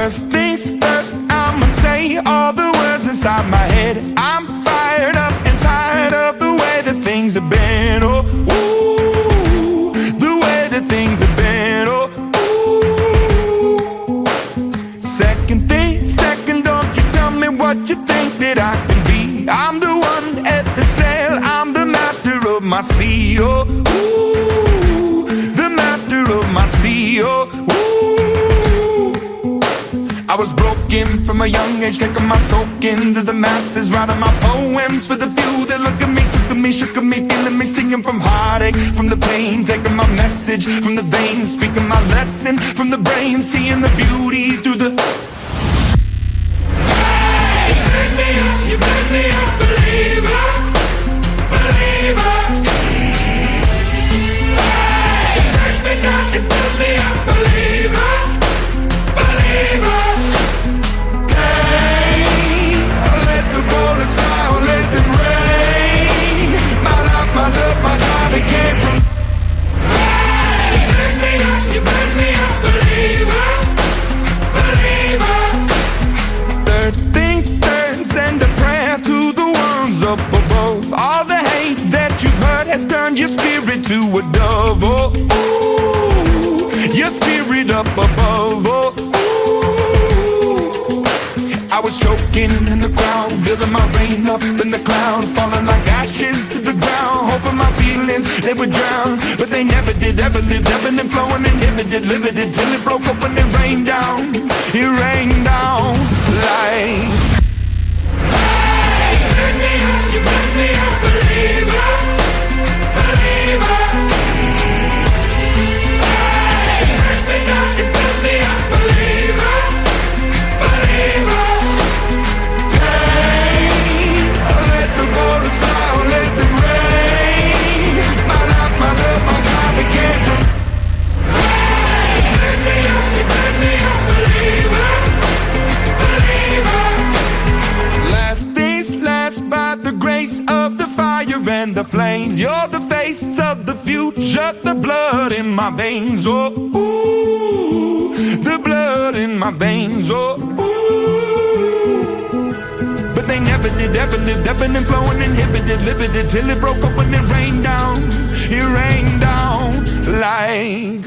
First things first, I'ma say all the words inside my head. I'm fired up and tired of the way that things have been. Oh, ooh, the way that things have been. Oh, ooh. Second thing, second, don't you tell me what you think that I can be. I'm the one at the sail, I'm the master of my sea. Oh, ooh, the master of my sea. Oh, ooh. I was broken from a young age, taking my soak into the masses, writing my poems for the few that look at me, took at me, shook at me, feeling me, singing from heartache, from the pain, taking my message from the veins, speaking my lesson from the brain, seeing the beauty through the... Hey, you pick me up, you pick me up, believer, believer. Hey, you pick me up, you pick me up, believer, believer. Up above, all the hate that you've heard has turned your spirit to a dove. Oh, ooh, your spirit up above. Oh, ooh. I was choking in the crowd, building my rain up in the cloud, falling like ashes to the ground, hoping my feelings they would drown, but they never did. Ever lived, ebbing and flowing, inhibited, limited, till it broke up and it rained down. It rained down like... You make me a believer, believer. Hey, you make me not, you make me a believer, believer. Hey, let the waters flow, let them rain. My life, my love, my God, I can't from. Hey, you make me a believer, believer. Last things last, by the grace of the fire and the flames, you're the face of the future, the blood in my veins. Oh, ooh, the blood in my veins. Oh, ooh. But they never did, ever lived, ebbing and flowing, inhibited, limited, till it broke up when it rained down. It rained down like...